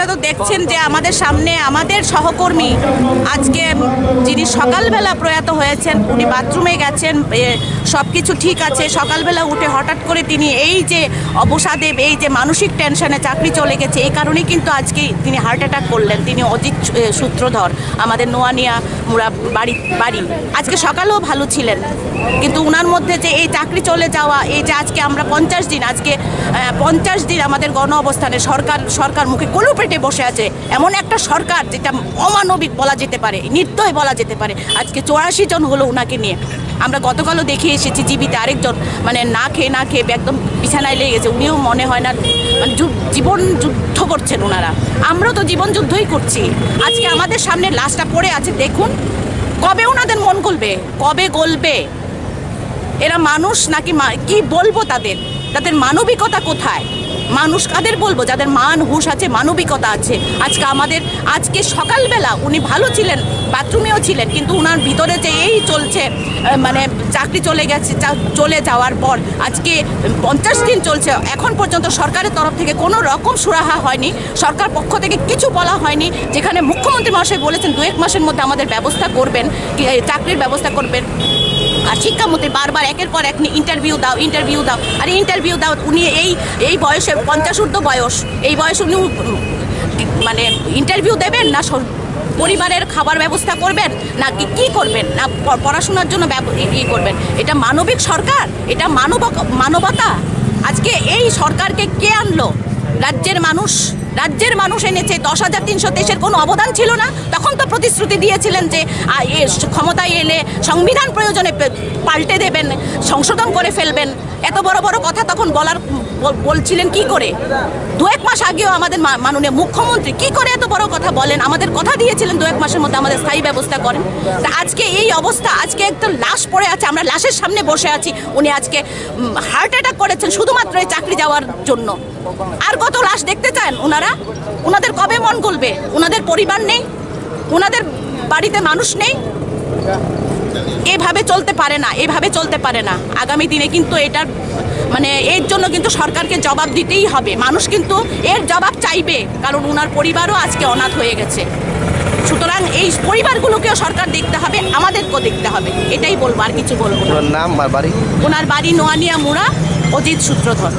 আপনারা তো দেখছেন যে আমাদের সামনে আমাদের সহকর্মী আজকে যিনি সকালবেলা প্রয়াত হয়েছেন, উনি বাথরুমে গেছেন, সব কিছু ঠিক আছে, সকালবেলা উঠে হঠাৎ করে তিনি এই যে অবসাদে, এই যে মানসিক টেনশনে চাকরি চলে গেছে, এই কারণেই কিন্তু আজকে তিনি হার্ট অ্যাটাক করলেন। তিনি অজিত সূত্রধর, আমাদের নোয়ানিয়া মুড়া বাড়ি। আজকে সকালেও ভালো ছিলেন, কিন্তু ওনার মধ্যে যে এই চাকরি চলে যাওয়া, এই যে আজকে আমরা 50 দিন, আজকে 50 দিন আমাদের গণ অবস্থানে সরকার মুখে কলু পেটে বসে আছে। এমন একটা সরকার যেটা অমানবিক বলা যেতে পারে, নির্দয় বলা যেতে পারে। আজকে 84 জন হলো ওনাকে নিয়ে। আমরা গতকালও দেখে এসেছি জীবিত আরেকজন, মানে না খেয়ে একদম বিছানায় লেগে গেছে। উনিও মনে হয় না, মানে জীবন যুদ্ধ করছেন ওনারা। আমরাও তো জীবন যুদ্ধই করছি। আজকে আমাদের সামনে লাশটা পড়ে আছে, দেখুন। কবে ওনাদের মন কবে গলবে? এরা মানুষ নাকি? কি বলবো তাদের মানবিকতা কোথায়? মানুষ কাদের বলবো? যাদের মান হুঁশ আছে, মানবিকতা আছে। আজকে সকালবেলা উনি ভালো ছিলেন, বাথরুমেও ছিলেন, কিন্তু ওনার ভিতরে যে এই চলছে, মানে চাকরি চলে যাওয়ার পর আজকে 50 দিন চলছে, এখন পর্যন্ত সরকারের তরফ থেকে কোনো রকম সুরাহা হয়নি, সরকার পক্ষ থেকে কিছু বলা হয়নি। যেখানে মুখ্যমন্ত্রী মহাশয় বলেছেন 2-1 মাসের মধ্যে আমাদের ব্যবস্থা করবেন, চাকরির ব্যবস্থা করবেন। আর শিক্ষামন্ত্রী বারবার একের পর এক ইন্টারভিউ দাও। আর ইন্টারভিউ দাও, উনি এই বয়সে 50 ঊর্ধ্ব বয়স, এই বয়সে উনি মানে ইন্টারভিউ দেবেন না পরিবারের খাবার ব্যবস্থা করবেন, না কি করবেন, না পড়াশোনার জন্য করবেন? এটা মানবিক সরকার? এটা মানবতা? আজকে এই সরকারকে কে আনলো? রাজ্যের মানুষ এনেছে। 10,323-এর কোনো অবদান ছিল না? তখন তো প্রতিশ্রুতি দিয়েছিলেন যে ক্ষমতায় এলে সংবিধান প্রয়োজনে পাল্টে দেবেন, সংশোধন করে ফেলবেন। এত বড় বড় কথা তখন বলছিলেন কি করে? 2-1 মাস আগেও আমাদের মাননীয় মুখ্যমন্ত্রী কি করে এত বড় কথা বলেন? আমাদের কথা দিয়েছিলেন 2-1 মাসের মধ্যে আমাদের স্থায়ী ব্যবস্থা করেন। তা আজকে এই অবস্থা, আজকে একটা লাশ পড়ে আছে, আমরা লাশের সামনে বসে আছি। উনি আজকে হার্ট অ্যাটাক করেছেন শুধুমাত্র এই চাকরি যাওয়ার জন্য। আর কত লাশ দেখতে চান ওনারা? ওনাদের কবে মন গলবে? ওনাদের পরিবার নেই, ওনাদের বাড়িতে মানুষ নেই। এভাবে চলতে পারে না। আগামী দিনে কিন্তু এটার মানে এর জন্য কিন্তু সরকারকে জবাব দিতেই হবে। মানুষ কিন্তু এর জবাব চাইবে, কারণ ওনার পরিবারও আজকে অনাথ হয়ে গেছে। সুতরাং এই পরিবারগুলোকেও সরকার দেখতে হবে, আমাদেরকেও দেখতে হবে। এটাই বলবো, আর কিছু বলবো না। নাম আর বাড়ি? ওনার বাড়ি নোয়ানিয়া মুড়া, অজিত সূত্রধর।